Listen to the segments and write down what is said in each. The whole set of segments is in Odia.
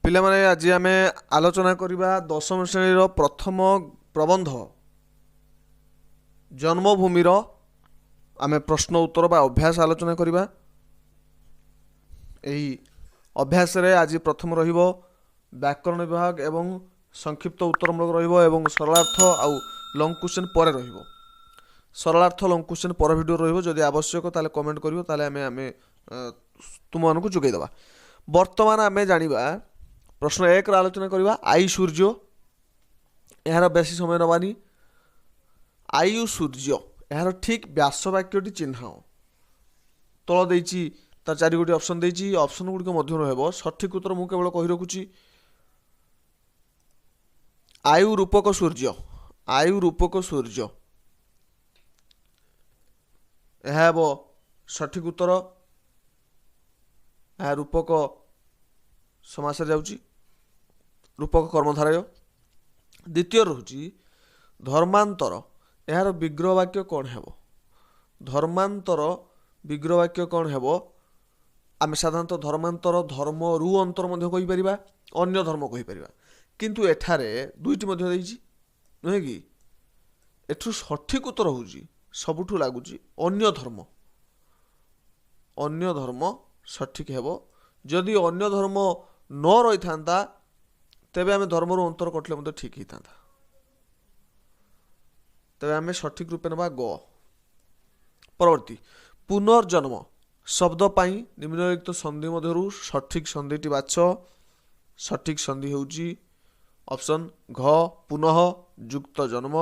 ପିଲାମାନେ ଆଜି ଆମେ ଆଲୋଚନା କରିବା ଦଶମ ଶ୍ରେଣୀର ପ୍ରଥମ ପ୍ରବନ୍ଧ ଜନ୍ମଭୂମିର ଆମେ ପ୍ରଶ୍ନ ଉତ୍ତର ବା ଅଭ୍ୟାସ ଆଲୋଚନା କରିବା। ଏହି ଅଭ୍ୟାସରେ ଆଜି ପ୍ରଥମ ରହିବ ବ୍ୟାକରଣ ବିଭାଗ ଏବଂ ସଂକ୍ଷିପ୍ତ ଉତ୍ତରମୂଳକ ରହିବ ଏବଂ ସରଳାର୍ଥ ଆଉ ଲଙ୍ଗ କ୍ୱେଶ୍ଚନ୍ ପରେ ରହିବ। ସରଳାର୍ଥ ଲଙ୍ଗ କ୍ୱେଶ୍ଚନ୍ ପର ଭିଡ଼ିଓ ରହିବ। ଯଦି ଆବଶ୍ୟକ ତାହେଲେ କମେଣ୍ଟ କରିବ, ତାହେଲେ ଆମେ ତୁମମାନଙ୍କୁ ଯୋଗାଇ ଦେବା। ବର୍ତ୍ତମାନ ଆମେ ଜାଣିବା ପ୍ରଶ୍ନ 1ର ଆଲୋଚନା କରିବା। ଆୟୁ ସୂର୍ଯ୍ୟ, ଏହାର ବେଶୀ ସମୟ ନେବାନି। ଆୟୁ ସୂର୍ଯ୍ୟ, ଏହାର ଠିକ୍ ବ୍ୟାସ ବାକ୍ୟଟି ଚିହ୍ନାଅ। ତଳ ଦେଇଛି ତାର 4 ଅପସନ୍ ଦେଇଛି। ଅପସନ୍ ଗୁଡ଼ିକ ମଧ୍ୟରୁ ହେବ ସଠିକ୍ ଉତ୍ତର ମୁଁ କେବଳ କହି ରଖୁଛି। ଆୟୁ ରୂପକ ସୂର୍ଯ୍ୟ, ଆୟୁ ରୂପକ ସୂର୍ଯ୍ୟ, ଏହା ହେବ ସଠିକ୍ ଉତ୍ତର। ଏହା ରୂପକ ସମାସରେ ଯାଉଛି, ରୂପକ କର୍ମଧାରୟ। ଦ୍ୱିତୀୟ ରହୁଛି ଧର୍ମାନ୍ତର, ଏହାର ବିଗ୍ରହ ବାକ୍ୟ କ'ଣ ହେବ? ଧର୍ମାନ୍ତର ବିଗ୍ରହ ବାକ୍ୟ କ'ଣ ହେବ? ଆମେ ସାଧାରଣତଃ ଧର୍ମାନ୍ତର ଧର୍ମରୁ ଅନ୍ତର ମଧ୍ୟ କହିପାରିବା, ଅନ୍ୟ ଧର୍ମ କହିପାରିବା, କିନ୍ତୁ ଏଠାରେ ଦୁଇଟି ମଧ୍ୟ ଦେଇଛି, ନୁହେଁ କି? ଏଠୁ ସଠିକ୍ ଉତ୍ତର ହେଉଛି, ସବୁଠୁ ଲାଗୁଛି ଅନ୍ୟ ଧର୍ମ। ଅନ୍ୟ ଧର୍ମ ସଠିକ୍ ହେବ। ଯଦି ଅନ୍ୟ ଧର୍ମ ନ ରହିଥାନ୍ତା ତେବେ ଆମେ ଧର୍ମରୁ ଅନ୍ତର କଟିଲେ ମଧ୍ୟ ଠିକ୍ ହେଇଥାନ୍ତା। ତେବେ ଆମେ ସଠିକ୍ ରୂପେ ନେବା ଗ। ପରବର୍ତ୍ତୀ ପୁନର୍ଜନ୍ମ ଶବ୍ଦ ପାଇଁ ନିମ୍ନଲିଖିତ ସନ୍ଧି ମଧ୍ୟରୁ ସଠିକ୍ ସନ୍ଧିଟି ବାଛ। ସଠିକ୍ ସନ୍ଧି ହେଉଛି ଅପସନ୍ ଘ ପୁନଃ ଯୁକ୍ତ ଜନ୍ମ।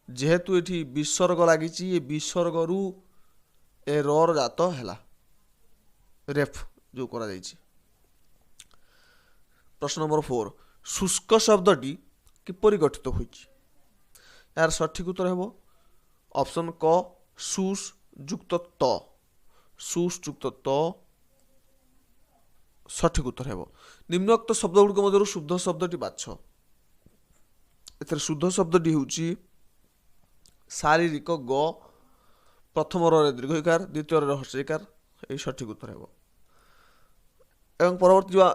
ଯେହେତୁ ଏଠି ବିସର୍ଗ ଲାଗିଛି, ଏ ବିସର୍ଗରୁ ଏ ରର ଜାତ ହେଲା, ରେଫ୍ ଯେଉଁ କରାଯାଇଛି। ପ୍ରଶ୍ନ ନମ୍ବର 4, ଶୁଷ୍କ ଶବ୍ଦଟି କିପରି ଗଠିତ ହୋଇଛି? ଏହାର ସଠିକ୍ ଉତ୍ତର ହେବ ଅପସନ୍ କ ସୁସ୍ ଯୁକ୍ତ ତ। ସୁସ୍ ଯୁକ୍ତ ତ ସଠିକ୍ ଉତ୍ତର ହେବ। ନିମ୍ନୋକ୍ତ ଶବ୍ଦଗୁଡ଼ିକ ମଧ୍ୟରୁ ଶୁଦ୍ଧ ଶବ୍ଦଟି ବାଛ। ଏଥିରେ ଶୁଦ୍ଧ ଶବ୍ଦଟି ହେଉଛି ଶାରୀରିକ ଗ, ପ୍ରଥମ ରରେ ଦୀର୍ଘଇକାର, ଦ୍ୱିତୀୟ ରରେ ହର୍ଷଇକାର। ଏହି ସଠିକ୍ ଉତ୍ତର ହେବ। ଏବଂ ପରବର୍ତ୍ତୀ ଯିବା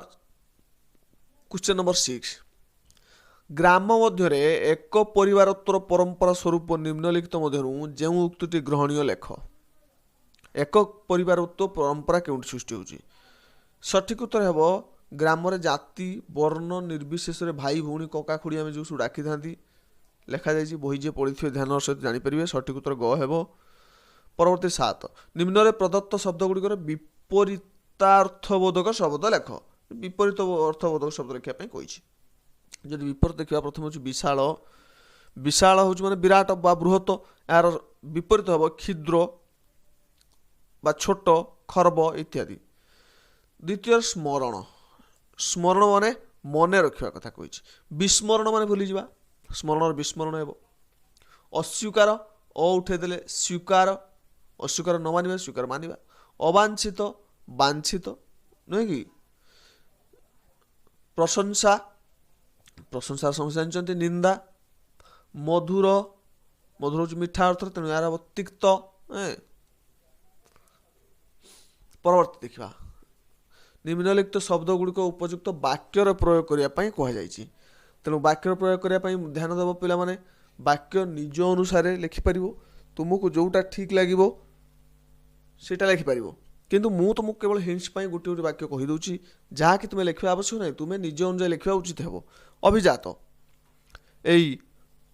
କ୍ୱେଶ୍ଚନ୍ ନମ୍ବର 6, ଗ୍ରାମ ମଧ୍ୟରେ ଏକ ପରିବାରୋତ୍ତର ପରମ୍ପରା ସ୍ୱରୂପ ନିମ୍ନଲିଖିତ ମଧ୍ୟରୁ ଯେଉଁ ଉକ୍ତିଟି ଗ୍ରହଣୀୟ ଲେଖ। ଏକ ପରିବାରୋତ୍ତର ପରମ୍ପରା କେଉଁଠି ସୃଷ୍ଟି ହେଉଛି? ସଠିକ୍ ଉତ୍ତର ହେବ ଗ୍ରାମରେ ଜାତି ବର୍ଣ୍ଣ ନିର୍ବିଶେଷରେ ଭାଇ ଭଉଣୀ କକା ଖୁଡ଼ି ଆମେ ଯେଉଁ ସବୁ ଡାକିଥାନ୍ତି, ଲେଖାଯାଇଛି। ବହି ଯିଏ ପଢ଼ିଥିବେ ଧ୍ୟାନର ସହିତ ଜାଣିପାରିବେ। ସଠିକ୍ ଉତ୍ତର ଗ ହେବ। ପରବର୍ତ୍ତୀ 7, ନିମ୍ନରେ ପ୍ରଦତ୍ତ ଶବ୍ଦଗୁଡ଼ିକର ବିପରୀତାର୍ଥବୋଧକ ଶବ୍ଦ ଲେଖ। ବିପରୀତ ଅର୍ଥବୋଧକ ଶବ୍ଦ ଲେଖିବା ପାଇଁ କହିଛି। ଯଦି ବିପରୀତ ଦେଖିବା, ପ୍ରଥମେ ହେଉଛି ବିଶାଳ। ବିଶାଳ ହେଉଛି ମାନେ ବିରାଟ ବା ବୃହତ। ଏହାର ବିପରୀତ ହେବ କ୍ଷୁଦ୍ର ବା ଛୋଟ, ଖର୍ବ ଇତ୍ୟାଦି। ଦ୍ୱିତୀୟ ସ୍ମରଣ, ସ୍ମରଣ ମାନେ ମନେ ରଖିବା କଥା କହିଛି। ବିସ୍ମରଣ ମାନେ ଭୁଲିଯିବା, ସ୍ମରଣର ବିସ୍ମରଣ ହେବ। ଅସ୍ୱୀକାର, ଅ ଉଠେଇ ଦେଲେ ସ୍ୱୀକାର, ଅସ୍ୱୀକାର ନ ମାନିବା ସ୍ୱୀକାର ମାନିବା। ଅବାଞ୍ଛିତ ବାଞ୍ଛିତ, ନୁହେଁ କି? ପ୍ରଶଂସା, ପ୍ରଶଂସାର ସମସ୍ୟା ଜାଣିଛନ୍ତି। ନିନ୍ଦା। ମଧୁର, ମଧୁର ହେଉଛି ମିଠା ଅର୍ଥରେ, ତେଣୁ ଏହାର ହେବ ତିକ୍ତ। ପରବର୍ତ୍ତୀ ଦେଖିବା, ନିମ୍ନଲିଖିତ ଶବ୍ଦଗୁଡ଼ିକ ଉପଯୁକ୍ତ ବାକ୍ୟରେ ପ୍ରୟୋଗ କରିବା ପାଇଁ କୁହାଯାଇଛି। ତେଣୁ ବାକ୍ୟରେ ପ୍ରୟୋଗ କରିବା ପାଇଁ ଧ୍ୟାନ ଦେବ ପିଲାମାନେ। ବାକ୍ୟ ନିଜ ଅନୁସାରେ ଲେଖିପାରିବ, ତୁମକୁ ଯେଉଁଟା ଠିକ୍ ଲାଗିବ ସେଇଟା ଲେଖିପାରିବ, କିନ୍ତୁ ମୁଁ ତୁମକୁ କେବଳ ହିଣ୍ଟସ୍ ପାଇଁ ଗୋଟିଏ ଗୋଟିଏ ବାକ୍ୟ କହିଦେଉଛି, ଯାହାକି ତୁମେ ଲେଖିବା ଆବଶ୍ୟକ ନାହିଁ। ତୁମେ ନିଜ ଅନୁଯାୟୀ ଲେଖିବା ଉଚିତ ହେବ। ଅଭିଜାତ, ଏଇ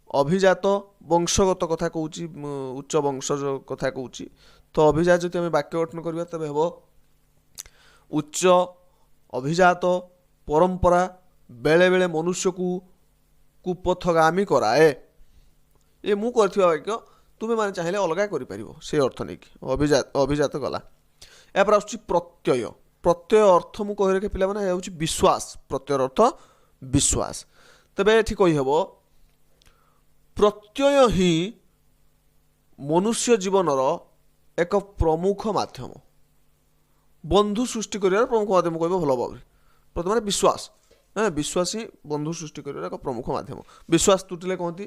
ଅଭିଜାତ ବଂଶଗତ କଥା କହୁଛି, ଉଚ୍ଚ ବଂଶଜ କଥା କହୁଛି। ତ ଅଭିଜାତ ଯଦି ଆମେ ବାକ୍ୟ ଗଠନ କରିବା ତେବେ ହେବ ଉଚ୍ଚ ଅଭିଜାତ ପରମ୍ପରା ବେଳେବେଳେ ମନୁଷ୍ୟକୁ କୁପଥଗାମୀ କରାଏ। ଏ ମୁଁ କରିଥିବା ବାକ୍ୟ ତୁମେ ମାନେ ଚାହିଁଲେ ଅଲଗା କରିପାରିବ, ସେ ଅର୍ଥ ନେଇକି। ଅଭିଜାତ ଗଲା। ଏହାପରେ ଆସୁଛି ପ୍ରତ୍ୟୟ। ପ୍ରତ୍ୟୟ ଅର୍ଥ ମୁଁ କହି ରଖେ ପିଲାମାନେ, ହେଉଛି ବିଶ୍ୱାସ। ପ୍ରତ୍ୟୟର ଅର୍ଥ ବିଶ୍ୱାସ। ତେବେ ଏଠି କହିହେବ ପ୍ରତ୍ୟୟ ହିଁ ମନୁଷ୍ୟ ଜୀବନର ଏକ ପ୍ରମୁଖ ମାଧ୍ୟମ। ବନ୍ଧୁ ସୃଷ୍ଟି କରିବାର ପ୍ରମୁଖ ମାଧ୍ୟମ କହିବ ଭଲ ଭାବରେ। ପ୍ରଥମେ ବିଶ୍ୱାସ, ବିଶ୍ୱାସ ହିଁ ବନ୍ଧୁ ସୃଷ୍ଟି କରିବାର ଏକ ପ୍ରମୁଖ ମାଧ୍ୟମ। ବିଶ୍ୱାସ ତୁଟିଲେ କହନ୍ତି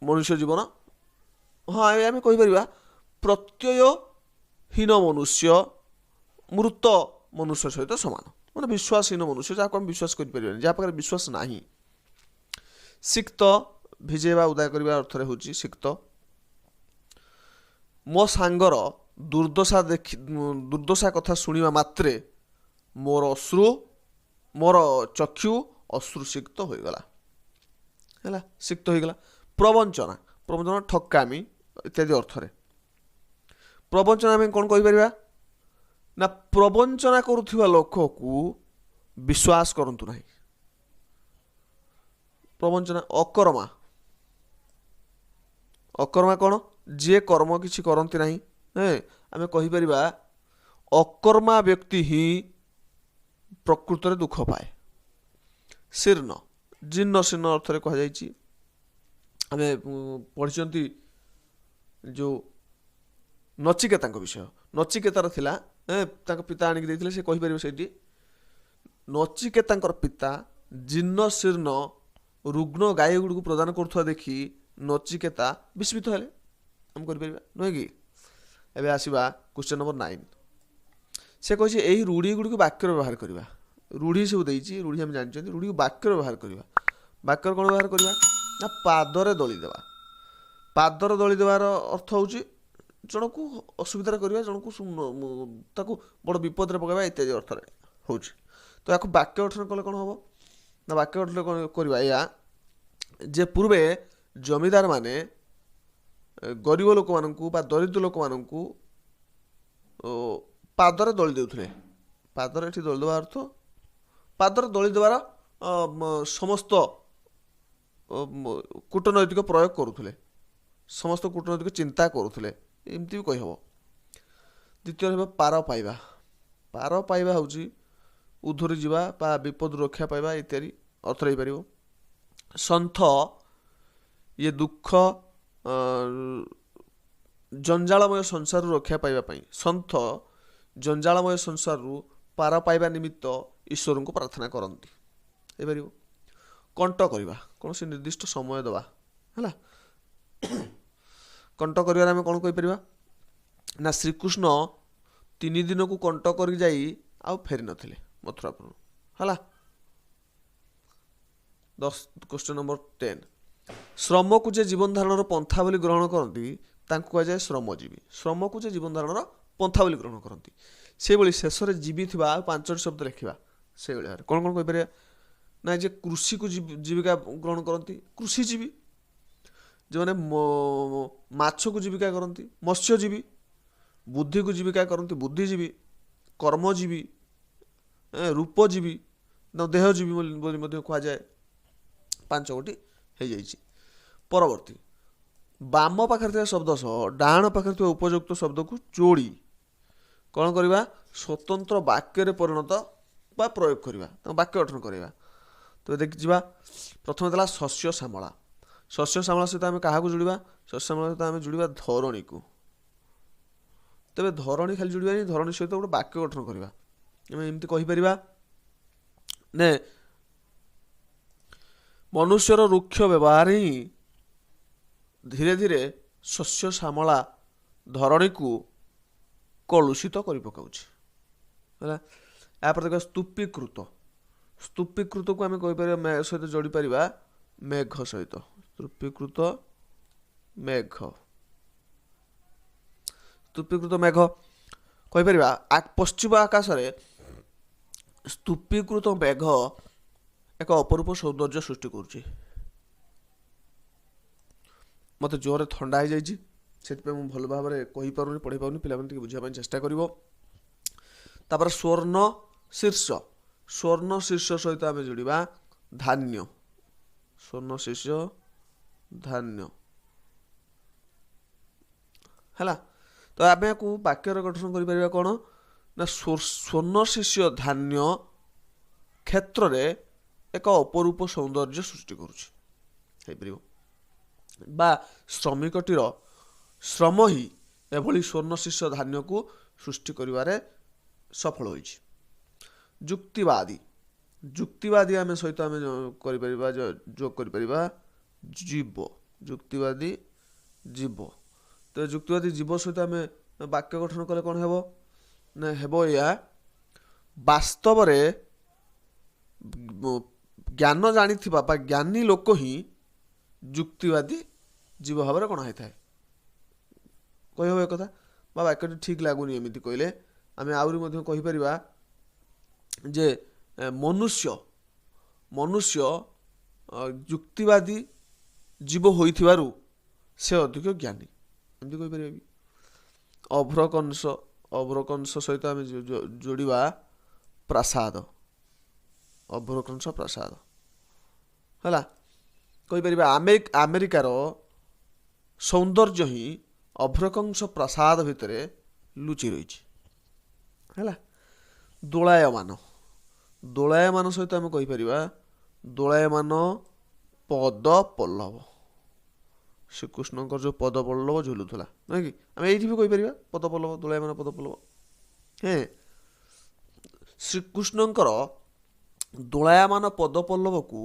ମନୁଷ୍ୟ ଜୀବନ। ହଁ, ଆମେ କହିପାରିବା ପ୍ରତ୍ୟୟହୀନ ମନୁଷ୍ୟ ମୃତ ମନୁଷ୍ୟ ସହିତ ସମାନ। ମାନେ ବିଶ୍ୱାସହୀନ ମନୁଷ୍ୟ, ଯାହାକୁ ଆମେ ବିଶ୍ୱାସ କରିପାରିବାନି, ଯାହା ପାଖରେ ବିଶ୍ୱାସ ନାହିଁ। ସିକ୍ତ ଭିଜେଇବା ଉଦା କରିବା ଅର୍ଥରେ ହେଉଛି ସିକ୍ତ। ମୋ ସାଙ୍ଗର ଦୁର୍ଦ୍ଦଶା କଥା ଶୁଣିବା ମାତ୍ରେ ମୋର ଚକ୍ଷୁ ଅଶ୍ରୁସିକ୍ତ ହୋଇଗଲା। ହେଲା, ସିକ୍ତ ହୋଇଗଲା। ପ୍ରବଞ୍ଚନା ଠକାମି ଇତ୍ୟାଦି ଅର୍ଥରେ। ପ୍ରବଞ୍ଚନା ଆମେ କ'ଣ କହିପାରିବା ନା ପ୍ରବଞ୍ଚନା କରୁଥିବା ଲୋକକୁ ବିଶ୍ୱାସ କରନ୍ତୁ ନାହିଁ। ପ୍ରବଞ୍ଚନା। ଅକର୍ମା କ'ଣ? ଯିଏ କର୍ମ କିଛି କରନ୍ତି ନାହିଁ। ଆମେ କହିପାରିବା ଅକର୍ମା ବ୍ୟକ୍ତି ହିଁ ପ୍ରକୃତରେ ଦୁଃଖ ପାଏ। ଜୀର୍ଣ୍ଣ ଶୀର୍ଣ୍ଣ ଅର୍ଥରେ କୁହାଯାଇଛି। ଆମେ ପଢ଼ିଛନ୍ତି ଯେଉଁ ନଚିକେତାଙ୍କ ବିଷୟ। ନଚିକେତାର ଥିଲା, ତାଙ୍କ ପିତା ଆଣିକି ଦେଇଥିଲେ, ସେ କହିପାରିବେ ସେଇଠି ନଚିକେତାଙ୍କର ପିତା ଜୀର୍ଣ୍ଣ ଶୀର୍ଣ୍ଣ ରୁଗ୍ଣ ଗାଈ ଗୁଡ଼ିକୁ ପ୍ରଦାନ କରୁଥିବା ଦେଖି ନଚିକେତା ବିସ୍ମିତ ହେଲେ। ଆମେ କରିପାରିବା ନୁହେଁ କି? ଏବେ ଆସିବା କ୍ୱେଶ୍ଚନ୍ ନମ୍ବର 9। ସେ କହିଛି ଏହି ରୂଢ଼ି ଗୁଡ଼ିକୁ ବାକ୍ୟର ବ୍ୟବହାର କରିବା। ରୂଢ଼ି ସବୁ ଦେଇଛି, ରୂଢ଼ି ଆମେ ଜାଣିଛନ୍ତି। ରୂଢ଼ିକୁ ବାକ୍ୟର ବ୍ୟବହାର କରିବା। ବାକ୍ୟର କ'ଣ ବ୍ୟବହାର କରିବା ନା ପାଦରେ ଦଳି ଦେବା। ପାଦରେ ଦଳି ଦେବାର ଅର୍ଥ ହେଉଛି ଜଣକୁ ଅସୁବିଧାରେ କରିବା, ଜଣକୁ ତାକୁ ବଡ଼ ବିପଦରେ ପକାଇବା ଇତ୍ୟାଦି ଅର୍ଥରେ ହେଉଛି। ତ ୟାକୁ ବାକ୍ୟ ଗଠନ କଲେ କ'ଣ ହେବ ନା ବାକ୍ୟ ଗଠନ କରିବା ଏହା ଯେ ପୂର୍ବେ ଜମିଦାର ମାନେ ଗରିବ ଲୋକମାନଙ୍କୁ ବା ଦରିଦ୍ର ଲୋକମାନଙ୍କୁ ପାଦରେ ଦଳି ଦେଉଥିଲେ। ପାଦରେ ଏଠି ଦଳି ଦେବା ଅର୍ଥ ପାଦରେ ଦଳି ଦେବାର ସମସ୍ତ କୂଟନୈତିକ ପ୍ରୟୋଗ କରୁଥିଲେ, ସମସ୍ତ କୂଟନୈତିକ ଚିନ୍ତା କରୁଥିଲେ, ଏମିତି ବି କହିହେବ। ଦ୍ୱିତୀୟ ହେବ ପାର ପାଇବା। ପାର ପାଇବା ହେଉଛି ଉଧୁରି ଯିବା ବା ବିପଦରୁ ରକ୍ଷା ପାଇବା ଇତ୍ୟାଦି ଅର୍ଥରେ ହେଇପାରିବ। ସନ୍ଥ ଇଏ ଦୁଃଖ ଜଞ୍ଜାଳମୟ ସଂସାରରୁ ରକ୍ଷା ପାଇବା ପାଇଁ, ସନ୍ଥ ଜଞ୍ଜାଳମୟ ସଂସାରରୁ ପାର ପାଇବା ନିମିତ୍ତ ଈଶ୍ୱରଙ୍କୁ ପ୍ରାର୍ଥନା କରନ୍ତି, ହେଇପାରିବ। କଣ୍ଟ କରିବା, କୌଣସି ନିର୍ଦ୍ଦିଷ୍ଟ ସମୟ ଦେବା। ହେଲା, କଣ୍ଟ କରିବାରେ ଆମେ କ'ଣ କହିପାରିବା ନା ଶ୍ରୀକୃଷ୍ଣ 3 ଦିନକୁ କଣ୍ଟ କରି ଯାଇ ଆଉ ଫେରି ନଥିଲେ ମଥୁରାପୁର। ହେଲା, କ୍ୱେଶ୍ଚନ୍ ନମ୍ବର 10। ଶ୍ରମକୁ ଯେ ଜୀବନ ଧାରଣର ପନ୍ଥା ବୋଲି ଗ୍ରହଣ କରନ୍ତି ତାଙ୍କୁ କୁହାଯାଏ ଶ୍ରମଜୀବୀ। ଶ୍ରମକୁ ଯେ ଜୀବନ ଧାରଣର ପନ୍ଥା ବୋଲି ଗ୍ରହଣ କରନ୍ତି, ସେଇଭଳି ଶେଷରେ ଜୀବୀ ଥିବା ଆଉ 5ଟି ଶବ୍ଦ ଲେଖିବା। ସେଇଭଳି ଭାବରେ କ'ଣ କ'ଣ କହିପାରିବା ନା ଯେ କୃଷିକୁ ଜୀବିକା ଗ୍ରହଣ କରନ୍ତି କୃଷିଜୀବୀ, ଯେଉଁମାନେ ମାଛକୁ ଜୀବିକା କରନ୍ତି ମତ୍ସ୍ୟଜୀବୀ, ବୁଦ୍ଧିକୁ ଜୀବିକା କରନ୍ତି ବୁଦ୍ଧିଜୀବୀ, କର୍ମଜୀବୀ, ରୂପଜୀବୀ, ଦେହଜୀବୀ ବୋଲି ମଧ୍ୟ କୁହାଯାଏ। 5ଗୋଟି ହେଇଯାଇଛି। ପରବର୍ତ୍ତୀ, ବାମ ପାଖରେ ଥିବା ଶବ୍ଦ ସହ ଡାହାଣ ପାଖରେ ଥିବା ଉପଯୁକ୍ତ ଶବ୍ଦକୁ ଯୋଡ଼ି କ'ଣ କରିବା ସ୍ୱତନ୍ତ୍ର ବାକ୍ୟରେ ପରିଣତ ବା ପ୍ରୟୋଗ କରିବା, ତାଙ୍କୁ ବାକ୍ୟ ଗଠନ କରିବା। ତେବେ ଦେଖିଯିବା, ପ୍ରଥମେ ଥିଲା ଶସ୍ୟ ଶ୍ୟାମଳା। ଶସ୍ୟ ଶ୍ୟାମଳା ସହିତ ଆମେ କାହାକୁ ଯୋଡ଼ିବା? ଶସ୍ୟ ଶ୍ୟାମଳା ସହିତ ଆମେ ଯୋଡ଼ିବା ଧରଣୀକୁ। ତେବେ ଧରଣୀ ଖାଲି ଯୋଡ଼ିବାନି, ଧରଣୀ ସହିତ ଗୋଟେ ବାକ୍ୟ ଗଠନ କରିବା। ଆମେ ଏମିତି କହିପାରିବା ନେ ମନୁଷ୍ୟର ରୁକ୍ଷ ବ୍ୟବହାର ହିଁ ଧୀରେ ଧୀରେ ଶସ୍ୟ ଶ୍ୟାମଳା ଧରଣୀକୁ କଳୁଷିତ କରି ପକାଉଛି। ହେଲା, ଏହାପରେ ଦେଖିବା ସ୍ତୂପୀକୃତ। ସ୍ତୂପୀକୃତକୁ ଆମେ କହିପାରିବା ସହିତ ଯୋଡ଼ିପାରିବା ମେଘ ସହିତ। ସ୍ତୂପୀକୃତ ମେଘ, ସ୍ତୂପୀକୃତ ମେଘ କହିପାରିବା ପଶ୍ଚିମ ଆକାଶରେ ସ୍ତୂପୀକୃତ ମେଘ ଏକ ଅପରୂପ ସୌନ୍ଦର୍ଯ୍ୟ ସୃଷ୍ଟି କରୁଛି। ମୋତେ ଜୋରରେ ଥଣ୍ଡା ହେଇଯାଇଛି, ସେଥିପାଇଁ ମୁଁ ଭଲ ଭାବରେ କହିପାରୁନି, ପଢ଼ି ପାରୁନି, ପିଲାମାନେ ଟିକେ ବୁଝିବା ପାଇଁ ଚେଷ୍ଟା କରିବ। ତାପରେ ସ୍ୱର୍ଣ୍ଣ ଶୀର୍ଷ। ସ୍ୱର୍ଣ୍ଣ ଶୀର୍ଷ ସହିତ ଆମେ ଯୋଡ଼ିବା ଧାନ୍ୟ। ସ୍ୱର୍ଣ୍ଣ ଶୀର୍ଷ ଧାନ୍ୟ। ହେଲା, ତ ଆମେ ୟାକୁ ବାକ୍ୟର ଗଠନ କରିପାରିବା କ'ଣ ନା ସ୍ୱର୍ଣ୍ଣ ଶୀର୍ଷ ଧାନ୍ୟ କ୍ଷେତ୍ରରେ ଏକ ଅପରୂପ ସୌନ୍ଦର୍ଯ୍ୟ ସୃଷ୍ଟି କରୁଛି, ହେଇପାରିବ। ବା ଶ୍ରମିକଟିର ଶ୍ରମ ହିଁ ଏଭଳି ସ୍ୱର୍ଣ୍ଣ ଶୀର୍ଷ ଧାନ୍ୟକୁ ସୃଷ୍ଟି କରିବାରେ ସଫଳ ହୋଇଛି। ଯୁକ୍ତିବାଦୀ। ଯୁକ୍ତିବାଦୀ ଆମେ ସହିତ ଆମେ କରିପାରିବା ଯୋଗ କରିପାରିବା ଜୀବ। ଯୁକ୍ତିବାଦୀ ଜୀବ। ତ ଯୁକ୍ତିବାଦୀ ଜୀବ ସହିତ ଆମେ ବାକ୍ୟ ଗଠନ କଲେ କ'ଣ ହେବ ନା ହେବ ଏହା ବାସ୍ତବରେ ଜ୍ଞାନ ଜାଣିଥିବା ବା ଜ୍ଞାନୀ ଲୋକ ହିଁ ଯୁକ୍ତିବାଦୀ ଜୀବ ଭାବରେ ଗଣା ହୋଇଥାଏ। କହିହେବ ଏ କଥା ବା ବାକ୍ୟଟି ଠିକ୍ ଲାଗୁନି ଏମିତି କହିଲେ ଆମେ ଆହୁରି ମଧ୍ୟ କହିପାରିବା ଯେ ମନୁଷ୍ୟ ଯୁକ୍ତିବାଦୀ ଜୀବ ହୋଇଥିବାରୁ ସେ ଅଧିକ ଜ୍ଞାନୀ, ଏମିତି କହିପାରିବା ବି। ଅଭ୍ରକଂଶ ସହିତ ଆମେ ଯୋଡ଼ିବା ପ୍ରାସାଦ, ଅଭ୍ରକଂଶ ପ୍ରାସାଦ ହେଲା। କହିପାରିବା ଆମେରିକାର ସୌନ୍ଦର୍ଯ୍ୟ ହିଁ ଅଭ୍ରକଂଶ ପ୍ରାସାଦ ଭିତରେ ଲୁଚି ରହିଛି ହେଲା। ଦୋଳାୟମାନ ସହିତ ଆମେ କହିପାରିବା ଦୋଳାୟମାନ ପଦ ପଲ୍ଲବ, ଶ୍ରୀକୃଷ୍ଣଙ୍କର ଯେଉଁ ପଦ ପଲ୍ଲବ ଝୁଲୁଥିଲା, ନୁହେଁ କି? ଆମେ ଏଇଠି ବି କହିପାରିବା ପଦ ପଲ୍ଲବ, ଦୋଳାୟମାନ ପଦ ପଲ୍ଲବ। ଶ୍ରୀକୃଷ୍ଣଙ୍କର ଦୋଳାୟମାନ ପଦ ପଲ୍ଲବକୁ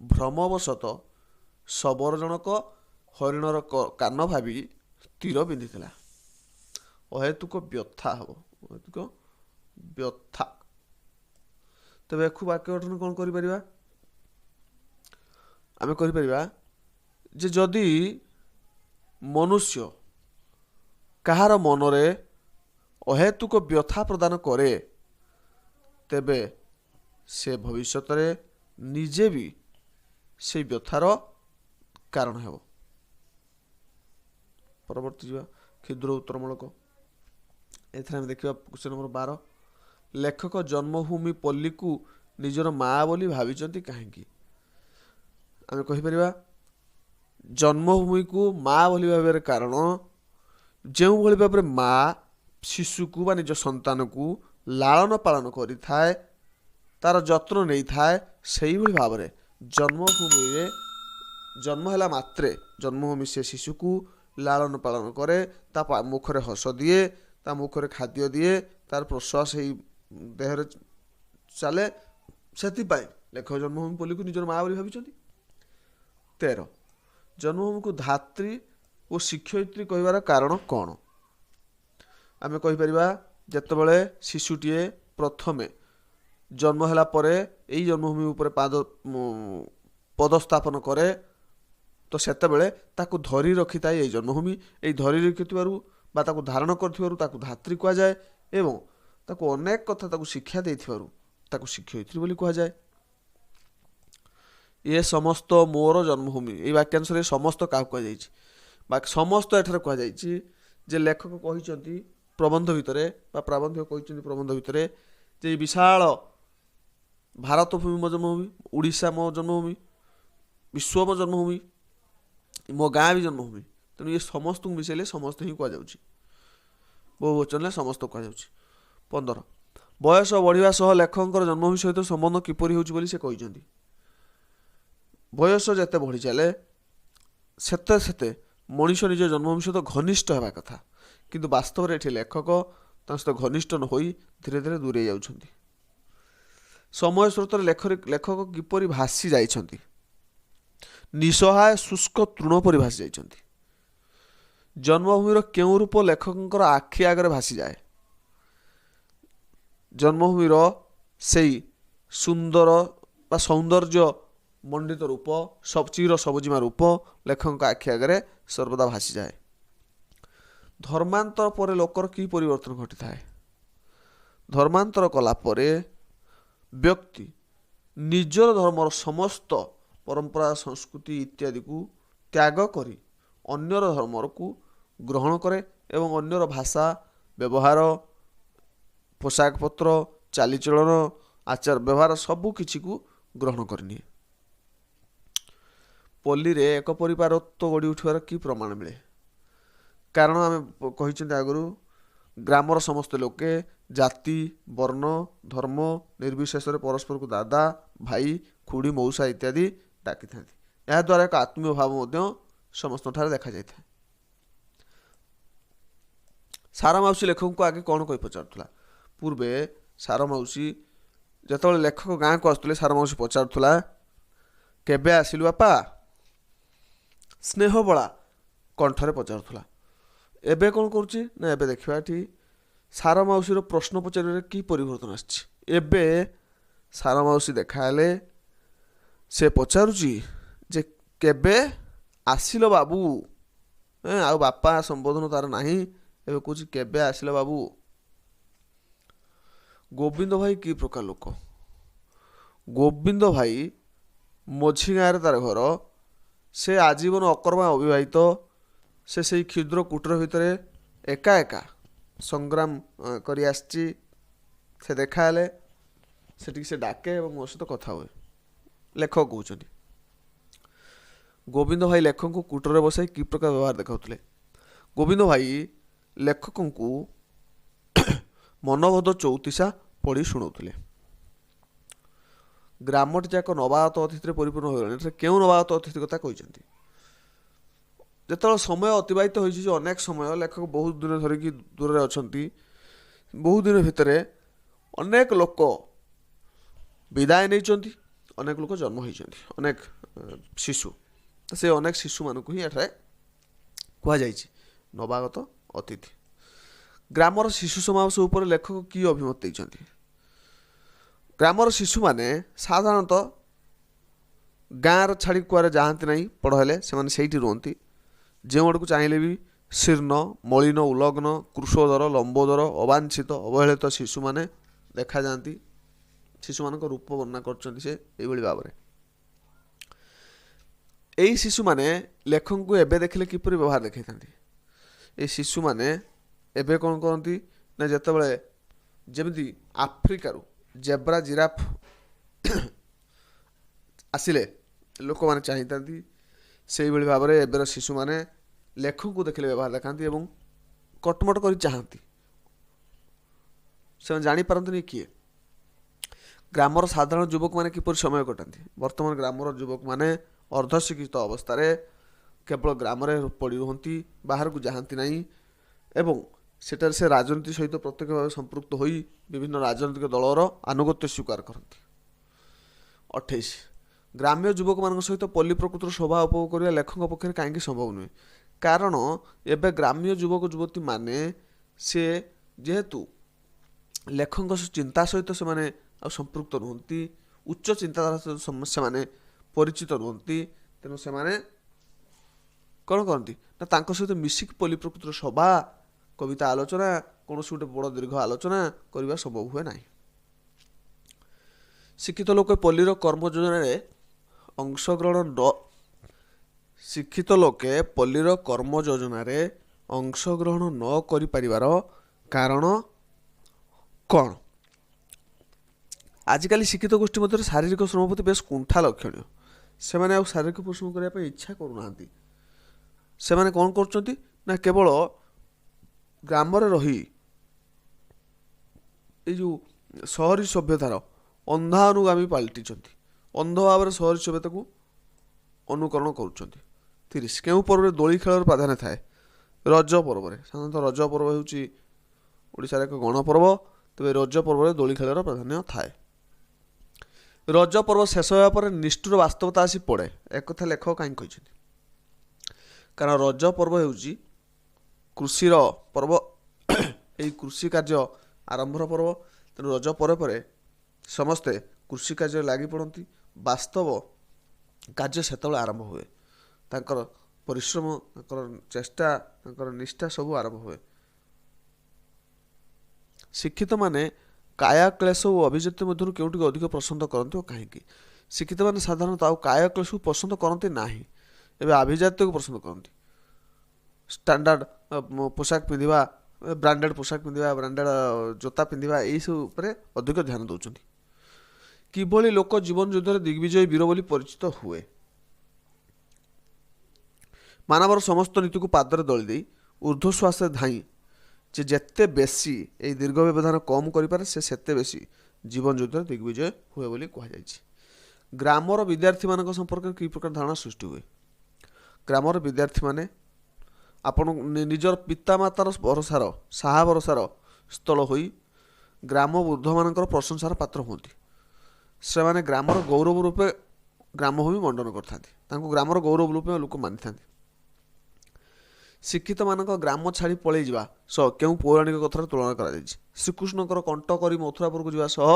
ଭ୍ରମବଶତଃ ଶବର ଜଣକ ହରିଣର କାନ ଭାବି ତୀର ବିନ୍ଧିଥିଲା। ଅହେତୁକ ବ୍ୟଥା ହେବ, ଅହେତୁକ ବ୍ୟଥା। ତେବେ ଏକୁ ବାକ୍ୟ ଗଠନ କ'ଣ କରିପାରିବା? ଆମେ କରିପାରିବା ଯେ ଯଦି ମନୁଷ୍ୟ କାହାର ମନରେ ଅହେତୁକ ବ୍ୟଥା ପ୍ରଦାନ କରେ ତେବେ ସେ ଭବିଷ୍ୟତରେ ନିଜେ ବି ସେଇ ବ୍ୟଥାର କାରଣ ହେବ। ପରବର୍ତ୍ତୀ ଯିବା କ୍ଷୁଦ୍ର ଉତ୍ତରମୂଳକ। ଏଥିରେ ଆମେ ଦେଖିବା କ୍ୱେଶ୍ଚନ୍ ନମ୍ବର 12, ଲେଖକ ଜନ୍ମଭୂମି ପଲ୍ଲୀକୁ ନିଜର ମା ବୋଲି ଭାବିଛନ୍ତି କାହିଁକି? ଆମେ କହିପାରିବା ଜନ୍ମଭୂମିକୁ ମା ବୋଲି ଭାବିବାର କାରଣ ଯେଉଁଭଳି ଭାବରେ ମା ଶିଶୁକୁ ବା ନିଜ ସନ୍ତାନକୁ ଲାଳନ ପାଳନ କରିଥାଏ, ତାର ଯତ୍ନ ନେଇଥାଏ, ସେଇଭଳି ଭାବରେ ଜନ୍ମଭୂମିରେ ଜନ୍ମ ହେଲା ମାତ୍ରେ ଜନ୍ମଭୂମି ସେ ଶିଶୁକୁ ଲାଳନ ପାଳନ କରେ, ତା ମୁଖରେ ହସ ଦିଏ, ତା ମୁଖରେ ଖାଦ୍ୟ ଦିଏ, ତାର ପ୍ରଶ୍ୱାସ ଏହି ଦେହରେ ଚାଲେ। ସେଥିପାଇଁ ଲେଖକ ଜନ୍ମଭୂମି ପଲ୍ଲୀକୁ ନିଜର ମା ବୋଲି ଭାବିଛନ୍ତି। 13, ଜନ୍ମଭୂମିକୁ ଧାତ୍ରୀ ଓ ଶିକ୍ଷୟିତ୍ରୀ କହିବାର କାରଣ କ'ଣ? ଆମେ କହିପାରିବା ଯେତେବେଳେ ଶିଶୁଟିଏ ପ୍ରଥମେ ଜନ୍ମ ହେଲା ପରେ ଏଇ ଜନ୍ମଭୂମି ଉପରେ ପଦସ୍ଥାପନ କରେ ତ ସେତେବେଳେ ତାକୁ ଧରି ରଖିଥାଏ ଏଇ ଜନ୍ମଭୂମି। ଏଇ ଧରି ରଖିଥିବାରୁ ବା ତାକୁ ଧାରଣ କରିଥିବାରୁ ତାକୁ ଧାତ୍ରୀ କୁହାଯାଏ ଏବଂ ତାକୁ ଅନେକ କଥା ତାକୁ ଶିକ୍ଷା ଦେଇଥିବାରୁ ତାକୁ ଶିକ୍ଷୟିତ୍ରୀ ବୋଲି କୁହାଯାଏ। ଏ ସମସ୍ତ ମୋର ଜନ୍ମଭୂମି, ଏଇ ବାକ୍ୟାଂଶରେ ସମସ୍ତ କାହାକୁ କୁହାଯାଇଛି? ସମସ୍ତ ଏଠାରେ କୁହାଯାଇଛି ଯେ ଲେଖକ କହିଛନ୍ତି ପ୍ରବନ୍ଧ ଭିତରେ ବା ପ୍ରାବନ୍ଧିକ କହିଛନ୍ତି ପ୍ରବନ୍ଧ ଭିତରେ ଯେ ଏଇ ବିଶାଳ ଭାରତ ଭୂମି ମୋ ଜନ୍ମଭୂମି, ଓଡ଼ିଶା ମୋ ଜନ୍ମଭୂମି, ବିଶ୍ୱ ମୋ ଜନ୍ମଭୂମି, ମୋ ଗାଁ ବି ଜନ୍ମଭୂମି। ତେଣୁ ଏ ସମସ୍ତଙ୍କୁ ମିଶାଇଲେ ସମସ୍ତେ ହିଁ କୁହାଯାଉଛି, ବହୁ ବଚନରେ ସମସ୍ତ କୁହାଯାଉଛି। 15, ବୟସ ବଢ଼ିବା ସହ ଲେଖକଙ୍କର ଜନ୍ମଭୂମି ସହିତ ସମ୍ବନ୍ଧ କିପରି ହେଉଛି ବୋଲି ସେ କହିଛନ୍ତି? ବୟସ ଯେତେ ବଢ଼ି ଚାଲେ ସେତେ ସେତେ ମଣିଷ ନିଜ ଜନ୍ମଭୂମି ସହିତ ଘନିଷ୍ଠ ହେବା କଥା, କିନ୍ତୁ ବାସ୍ତବରେ ଏଠି ଲେଖକ ତାଙ୍କ ସହିତ ଘନିଷ୍ଠ ନ ହୋଇ ଧୀରେ ଧୀରେ ଦୂରେଇ ଯାଉଛନ୍ତି। ସମୟ ସ୍ରୋତରେ ଲେଖକ କିପରି ଭାସି ଯାଇଛନ୍ତି? ନିଃସହାୟ ଶୁଷ୍କ ତୃଣ ପରି ଭାସି ଯାଇଛନ୍ତି। ଜନ୍ମଭୂମିର କେଉଁ ରୂପ ଲେଖକଙ୍କର ଆଖି ଆଗରେ ଭାସିଯାଏ? ଜନ୍ମଭୂମିର ସେଇ ସୁନ୍ଦର ବା ସୌନ୍ଦର୍ଯ୍ୟ ମଣ୍ଡିତ ରୂପ, ଚିର ସବୁଜିମା ରୂପ ଲେଖକଙ୍କ ଆଖି ଆଗରେ ସର୍ବଦା ଭାସିଯାଏ। ଧର୍ମାନ୍ତର ପରେ ଲୋକର କି ପରିବର୍ତ୍ତନ ଘଟିଥାଏ? ଧର୍ମାନ୍ତର କଲା ପରେ ବ୍ୟକ୍ତି ନିଜର ଧର୍ମର ସମସ୍ତ ପରମ୍ପରା, ସଂସ୍କୃତି ଇତ୍ୟାଦିକୁ ତ୍ୟାଗ କରି ଅନ୍ୟର ଧର୍ମକୁ ଗ୍ରହଣ କରେ ଏବଂ ଅନ୍ୟର ଭାଷା, ବ୍ୟବହାର, ପୋଷାକ ପତ୍ର, ଚାଲିଚଳନ, ଆଚାର ବ୍ୟବହାର ସବୁ କିଛିକୁ ଗ୍ରହଣ କରିନିଏ। ପଲ୍ଲୀରେ ଏକ ପରିବାରତ୍ୱ ଗଢ଼ି ଉଠିବାର କି ପ୍ରମାଣ ମିଳେ? କାରଣ ଆମେ କହିଛନ୍ତି ଆଗରୁ ଗ୍ରାମର ସମସ୍ତ ଲୋକେ ଜାତି, ବର୍ଣ୍ଣ, ଧର୍ମ ନିର୍ବିଶେଷରେ ପରସ୍ପରକୁ ଦାଦା, ଭାଇ, ଖୁଡ଼ି, ମଉସା ଇତ୍ୟାଦି ଡାକିଥାନ୍ତି। ଏହାଦ୍ୱାରା ଏକ ଆତ୍ମୀୟ ଭାବ ମଧ୍ୟ ସମସ୍ତଙ୍କଠାରେ ଦେଖାଯାଇଥାଏ। ସାର ମାଉସୀ ଲେଖକଙ୍କୁ ଆଗେ କ'ଣ କହି ପଚାରୁଥିଲା? ପୂର୍ବେ ସାର ମାଉସୀ ଯେତେବେଳେ ଲେଖକ ଗାଁକୁ ଆସୁଥିଲେ ସାର ମାଉସୀ ପଚାରୁଥିଲା କେବେ ଆସିଲୁ ବାପା? ସ୍ନେହବଳା କଣ୍ଠରେ ପଚାରୁଥିଲା। ଏବେ କ'ଣ କରୁଛି ନା ଏବେ ଦେଖିବା ଏଠି ସାର ମାଉସୀର ପ୍ରଶ୍ନ ପଚାରିବାରେ କି ପରିବର୍ତ୍ତନ ଆସିଛି। ଏବେ ସାନ ମାଉସୀ ଦେଖାହେଲେ। ସେ ପଚାରୁଛି ଯେ କେବେ ଆସିଲ ବାବୁ? ଆଉ ବାପା ସମ୍ବୋଧନ ତାର ନାହିଁ, ଏବେ କହୁଛି କେବେ ଆସିଲ ବାବୁ? ଗୋବିନ୍ଦ ଭାଇ କି ପ୍ରକାର ଲୋକ? ଗୋବିନ୍ଦ ଭାଇ ମଝି ଗାଁରେ ତାର ଘର, ସେ ଆଜୀବନ ଅକର୍ମା ଅବିବାହିତ, ସେ ସେଇ କ୍ଷୁଦ୍ର କୁଟୀର ଭିତରେ ଏକା ଏକା ସଂଗ୍ରାମ କରି ଆସିଛି। ସେ ଦେଖାହେଲେ, ସେଠିକି ସେ ଡାକେ ଏବଂ ମୋ ସହିତ କଥା ହୁଏ। ଲେଖକ କହୁଛନ୍ତି ଗୋବିନ୍ଦ ଭାଇ ଲେଖକଙ୍କୁ କୁଟୀରରେ ବସାଇ କି ପ୍ରକାର ବ୍ୟବହାର ଦେଖାଉଥିଲେ। ଗୋବିନ୍ଦ ଭାଇ ଲେଖକଙ୍କୁ ମନବୋଧ ଚଉତିଶା ପଢ଼ି ଶୁଣାଉଥିଲେ। ଗ୍ରାମଟି ଯାକ ନବାଗତ ଅତିଥିରେ ପରିପୂର୍ଣ୍ଣ ହୋଇଗଲାଣି। ଏଠାରେ କେଉଁ ନବାଗତ ଅତିଥି କଥା କହିଛନ୍ତି? ଯେତେବେଳେ ସମୟ ଅତିବାହିତ ହୋଇଛି, ଯେ ଅନେକ ସମୟ, ଲେଖକ ବହୁତ ଦିନ ଧରିକି ଦୂରରେ ଅଛନ୍ତି, ବହୁତ ଦିନ ଭିତରେ ଅନେକ ଲୋକ ବିଦାୟ ନେଇଛନ୍ତି, ଅନେକ ଲୋକ ଜନ୍ମ ହୋଇଛନ୍ତି, ଅନେକ ଶିଶୁ। ସେ ଅନେକ ଶିଶୁମାନଙ୍କୁ ହିଁ ଏଠାରେ କୁହାଯାଇଛି ନବାଗତ ଅତିଥି। ଗ୍ରାମର ଶିଶୁ ସମାବେଶ ଉପରେ ଲେଖକ କି ଅଭିମତ ଦେଇଛନ୍ତି? ଗ୍ରାମର ଶିଶୁମାନେ ସାଧାରଣତଃ ଗାଁର ଛାଡ଼ି କୁଆଡ଼େ ଯାଆନ୍ତି ନାହିଁ। ବଡ଼ ହେଲେ ସେମାନେ ସେଇଠି ରୁହନ୍ତି। ଯେଉଁଆଡ଼କୁ ଚାହିଁଲେ ବି ଶୀର୍ଣ୍ଣ, ମଳିନ, ଉଲଗ୍ନ, କୃଶୋଦର, ଲମ୍ବୋଦର, ଅବାଞ୍ଛିତ, ଅବହେଳିତ ଶିଶୁମାନେ ଦେଖାଯାଆନ୍ତି। ଶିଶୁମାନଙ୍କ ରୂପ ବର୍ଣ୍ଣନା କରୁଛନ୍ତି ସେ ଏଇଭଳି ଭାବରେ। ଏଇ ଶିଶୁମାନେ ଲେଖକଙ୍କୁ ଏବେ ଦେଖିଲେ କିପରି ବ୍ୟବହାର ଦେଖାଇଥାନ୍ତି? ଏଇ ଶିଶୁମାନେ ଏବେ କ'ଣ କରନ୍ତି ନା, ଯେତେବେଳେ ଯେମିତି ଆଫ୍ରିକାରୁ ଜେବ୍ରା, ଜିରାଫ ଆସିଲେ ଲୋକମାନେ ଚାହିଁଥାନ୍ତି, ସେଇଭଳି ଭାବରେ ଏବେର ଶିଶୁମାନେ ଲେଖକଙ୍କୁ ଦେଖିଲେ ବ୍ୟବହାର ଦେଖାନ୍ତି ଏବଂ କଟମଟ କରି ଚାହାନ୍ତି। ସେମାନେ ଜାଣିପାରନ୍ତିନି କିଏ। ଗ୍ରାମର ସାଧାରଣ ଯୁବକମାନେ କିପରି ସମୟ କଟାନ୍ତି? ବର୍ତ୍ତମାନ ଗ୍ରାମର ଯୁବକମାନେ ଅର୍ଦ୍ଧଶିକ୍ଷିତ ଅବସ୍ଥାରେ କେବଳ ଗ୍ରାମରେ ପଡ଼ି ରୁହନ୍ତି, ବାହାରକୁ ଯାଆନ୍ତି ନାହିଁ ଏବଂ ସେଠାରେ ସେ ରାଜନୀତି ସହିତ ପ୍ରତ୍ୟକ୍ଷ ଭାବେ ସମ୍ପୃକ୍ତ ହୋଇ ବିଭିନ୍ନ ରାଜନୈତିକ ଦଳର ଆନୁଗତ୍ୟ ସ୍ୱୀକାର କରନ୍ତି। 28. ଗ୍ରାମ୍ୟ ଯୁବକମାନଙ୍କ ସହିତ ପଲ୍ଲୀ ପ୍ରକୃତିର ଶୋଭା ଉପଭୋଗ କରିବା ଲେଖକଙ୍କ ପକ୍ଷରେ କାହିଁକି ସମ୍ଭବ ନୁହେଁ? କାରଣ ଏବେ ଗ୍ରାମ୍ୟ ଯୁବକ ଯୁବତୀମାନେ ସେ ଯେହେତୁ ଲେଖକଙ୍କ ଚିନ୍ତା ସହିତ ସେମାନେ ଆଉ ସମ୍ପୃକ୍ତ ନୁହନ୍ତି, ଉଚ୍ଚ ଚିନ୍ତାଧାରା ସହିତ ସେମାନେ ପରିଚିତ ନୁହନ୍ତି, ତେଣୁ ସେମାନେ କ'ଣ କରନ୍ତି ନା ତାଙ୍କ ସହିତ ମିଶିକି ପଲ୍ଲୀ ପ୍ରକୃତିର ଶୋଭା, କବିତା ଆଲୋଚନା, କୌଣସି ଗୋଟେ ବଡ଼ ଦୀର୍ଘ ଆଲୋଚନା କରିବା ସମ୍ଭବ ହୁଏ ନାହିଁ। ଶିକ୍ଷିତ ଲୋକେ ପଲ୍ଲୀର କର୍ମ ଯୋଜନାରେ ଅଂଶଗ୍ରହଣ ନ କରିପାରିବାର କାରଣ କ'ଣ? ଆଜିକାଲି ଶିକ୍ଷିତ ଗୋଷ୍ଠୀ ମଧ୍ୟରେ ଶାରୀରିକ ଶ୍ରମ ପ୍ରତି ବେଶ କୁଣ୍ଠା ଲକ୍ଷଣୀୟ। ସେମାନେ ଆଉ ଶାରୀରିକ ପରିଶ୍ରମ କରିବା ପାଇଁ ଇଚ୍ଛା କରୁନାହାନ୍ତି। ସେମାନେ କ'ଣ କରୁଛନ୍ତି ନା କେବଳ ଗ୍ରାମରେ ରହି ଏଇ ଯେଉଁ ସହରୀ ସଭ୍ୟତାର ଅନ୍ଧା ଅନୁଗାମୀ ପାଲଟିଛନ୍ତି, ଅନ୍ଧ ଭାବରେ ସହରୀ ସଭ୍ୟତାକୁ ଅନୁକରଣ କରୁଛନ୍ତି। 30. କେଉଁ ପର୍ବରେ ଦୋଳି ଖେଳର ପ୍ରାଧାନ୍ୟ ଥାଏ? ରଜ ପର୍ବରେ। ସାଧାରଣତଃ ରଜ ପର୍ବ ହେଉଛି ଓଡ଼ିଶାର ଏକ ଗଣପର୍ବ, ତେବେ ରଜ ପର୍ବରେ ଦୋଳି ଖେଳର ପ୍ରାଧାନ୍ୟ ଥାଏ। ରଜ ପର୍ବ ଶେଷ ହେବା ପରେ ନିଷ୍ଠୁର ବାସ୍ତବତା ଆସି ପଡ଼େ। ଏକଥା ଲେଖକ କାହିଁକି କହିଛନ୍ତି? କାରଣ ରଜ ପର୍ବ ହେଉଛି କୃଷିର ପର୍ବ, ଏହି କୃଷି କାର୍ଯ୍ୟ ଆରମ୍ଭର ପର୍ବ। ତେଣୁ ରଜ ପରେ ପରେ ସମସ୍ତେ କୃଷି କାର୍ଯ୍ୟରେ ଲାଗି ପଡ଼ନ୍ତି। ବାସ୍ତବ କାର୍ଯ୍ୟ ସେତେବେଳେ ଆରମ୍ଭ ହୁଏ। ତାଙ୍କର ପରିଶ୍ରମ, ତାଙ୍କର ଚେଷ୍ଟା, ତାଙ୍କର ନିଷ୍ଠା ସବୁ ଆରମ୍ଭ ହୁଏ। ଶିକ୍ଷିତମାନେ କାୟା କ୍ଲେଶ ଓ ଅଭିଜାତ୍ୟ ମଧ୍ୟରୁ କେଉଁଟିକୁ ଅଧିକ ପସନ୍ଦ କରନ୍ତି ଓ କାହିଁକି? ଶିକ୍ଷିତମାନେ ସାଧାରଣତଃ ଆଉ କାୟା କ୍ଲେଶକୁ ପସନ୍ଦ କରନ୍ତି ନାହିଁ, ଏବେ ଆଭିଜାତ୍ୟକୁ ପସନ୍ଦ କରନ୍ତି। ଷ୍ଟାଣ୍ଡାର୍ଡ଼ ପୋଷାକ ପିନ୍ଧିବା, ବ୍ରାଣ୍ଡେଡ଼ ପୋଷାକ ପିନ୍ଧିବା, ବ୍ରାଣ୍ଡେଡ଼ ଜୋତା ପିନ୍ଧିବା, ଏଇସବୁ ଉପରେ ଅଧିକ ଧ୍ୟାନ ଦେଉଛନ୍ତି। କିଭଳି ଲୋକ ଜୀବନ ଯୁଦ୍ଧରେ ଦିଗ୍ବିଜୟୀ ବୀର ବୋଲି ପରିଚିତ ହୁଏ? ମାନବର ସମସ୍ତ ନୀତିକୁ ପାଦରେ ଦଳି ଦେଇ ଊର୍ଦ୍ଧ୍ୱଶ୍ୱାସରେ ଧାଇଁ ଯେ ଯେତେ ବେଶୀ ଏହି ଦୀର୍ଘ ବ୍ୟବଧାନ କମ୍ କରିପାରେ, ସେ ସେତେ ବେଶୀ ଜୀବନ ଯୁଦ୍ଧରେ ଦିଗ୍ବିଜୟ ହୁଏ ବୋଲି କୁହାଯାଇଛି। ଗ୍ରାମର ବିଦ୍ୟାର୍ଥୀମାନଙ୍କ ସମ୍ପର୍କରେ କି ପ୍ରକାର ଧାରଣା ସୃଷ୍ଟି ହୁଏ? ଗ୍ରାମର ବିଦ୍ୟାର୍ଥୀମାନେ ଆପଣ ନିଜର ପିତାମାତାର ଭରସାର, ସାହା ଭରସାର ସ୍ଥଳ ହୋଇ ଗ୍ରାମ ବୃଦ୍ଧମାନଙ୍କର ପ୍ରଶଂସାର ପାତ୍ର ହୁଅନ୍ତି। ସେମାନେ ଗ୍ରାମର ଗୌରବ ରୂପେ ଗ୍ରାମଭୂମି ମଣ୍ଡନ କରିଥାନ୍ତି, ତାଙ୍କୁ ଗ୍ରାମର ଗୌରବ ରୂପେ ଲୋକ ମାନିଥାନ୍ତି। ଶିକ୍ଷିତମାନଙ୍କ ଗ୍ରାମ ଛାଡ଼ି ପଳାଇ ଯିବା ସହ କେଉଁ ପୌରାଣିକ କଥାର ତୁଳନା କରାଯାଇଛି? ଶ୍ରୀକୃଷ୍ଣଙ୍କର କଣ୍ଟ କରି ମଥୁରାପୁରକୁ ଯିବା ସହ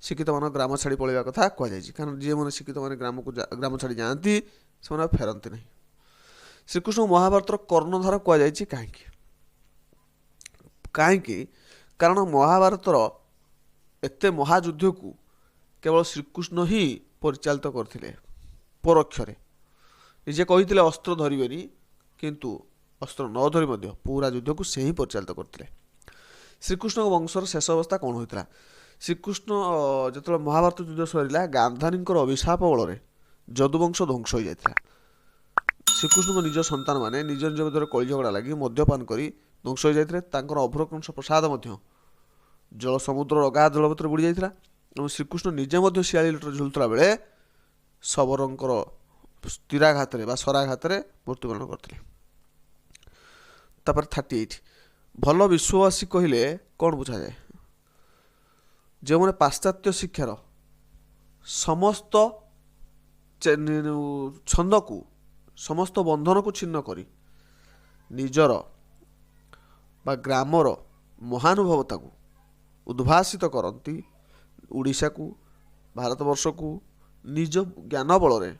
ଶିକ୍ଷିତ ମାନ ଗ୍ରାମ ଛାଡ଼ି ପଳାଇବା କଥା କୁହାଯାଇଛି। କାରଣ ଯିଏମାନେ ଶିକ୍ଷିତ ମାନେ ଗ୍ରାମ ଛାଡ଼ି ଯାଆନ୍ତି ସେମାନେ ଆଉ ଫେରନ୍ତି ନାହିଁ। ଶ୍ରୀକୃଷ୍ଣଙ୍କୁ ମହାଭାରତର କର୍ଣ୍ଣଧାର କୁହାଯାଇଛି କାହିଁକି? କାରଣ ମହାଭାରତର ଏତେ ମହାଯୁଦ୍ଧକୁ କେବଳ ଶ୍ରୀକୃଷ୍ଣ ହିଁ ପରିଚାଳିତ କରିଥିଲେ ପରୋକ୍ଷରେ। ନିଜେ କହିଥିଲେ ଅସ୍ତ୍ର ଧରିବେନି, କିନ୍ତୁ ଅସ୍ତ୍ର ନ ଧରି ମଧ୍ୟ ପୁରା ଯୁଦ୍ଧକୁ ସେ ହିଁ ପରିଚାଳିତ କରିଥିଲେ। ଶ୍ରୀକୃଷ୍ଣଙ୍କ ବଂଶର ଶେଷ ଅବସ୍ଥା କ'ଣ ହୋଇଥିଲା? ଶ୍ରୀକୃଷ୍ଣ ଯେତେବେଳେ ମହାଭାରତ ଯୁଦ୍ଧ ସରିଲା, ଗାନ୍ଧାରୀଙ୍କର ଅଭିଶାପ ବଳରେ ଯଦୁବଂଶ ଧ୍ୱଂସ ହୋଇଯାଇଥିଲା। ଶ୍ରୀକୃଷ୍ଣଙ୍କ ନିଜ ସନ୍ତାନମାନେ ନିଜ ନିଜ ଭିତରେ କଳିଝଗଡ଼ା ଲାଗି ମଦ୍ୟପାନ କରି ଧ୍ୱଂସ ହୋଇଯାଇଥିଲେ। ତାଙ୍କର ଅଭ୍ରକଂଶ ପ୍ରସାଦ ମଧ୍ୟ ସମୁଦ୍ରର ଅଗାଧ ଜଳ ଭିତରେ ବୁଡ଼ି ଯାଇଥିଲା ଏବଂ ଶ୍ରୀକୃଷ୍ଣ ନିଜେ ମଧ୍ୟ 46 ଲିଟର ଝୁଲୁଥିଲା ବେଳେ ଶବରଙ୍କର ସ୍ଥିରାଘାତରେ ବା ଶରାଘାତରେ ମୃତ୍ୟୁବରଣ କରିଥିଲେ। ତାପରେ 38 ଭଲ ବିଶ୍ୱବାସୀ କହିଲେ କ'ଣ ବୁଝାଯାଏ? ଯେଉଁମାନେ ପାଶ୍ଚାତ୍ୟ ଶିକ୍ଷାର ସମସ୍ତ ଛନ୍ଦକୁ ସମସ୍ତ ବନ୍ଧନକୁ ଛିନ୍ନ କରି ନିଜର ବା ଗ୍ରାମର ମହାନୁଭବତାକୁ ଉଦ୍ଭାସିତ କରନ୍ତି, ଓଡ଼ିଶାକୁ ଭାରତବର୍ଷକୁ ନିଜ ଜ୍ଞାନ ବଳରେ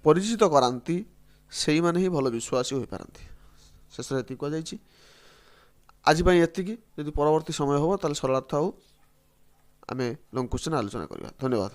ପରିଚିତ କରାନ୍ତି, ସେଇମାନେ ହିଁ ଭଲ ବିଶ୍ୱାସୀ ହୋଇପାରନ୍ତି। ଶେଷରେ ଏତିକି କୁହାଯାଇଛି। ଆଜି ପାଇଁ ଏତିକି। ଯଦି ପରବର୍ତ୍ତୀ ସମୟ ହେବ ତାହେଲେ ସରଳାର୍ଥ ଆଉ ଆମେ ଲଙ୍ଗ କ୍ୱେଶ୍ଚନ୍ ଆଲୋଚନା କରିବା। ଧନ୍ୟବାଦ।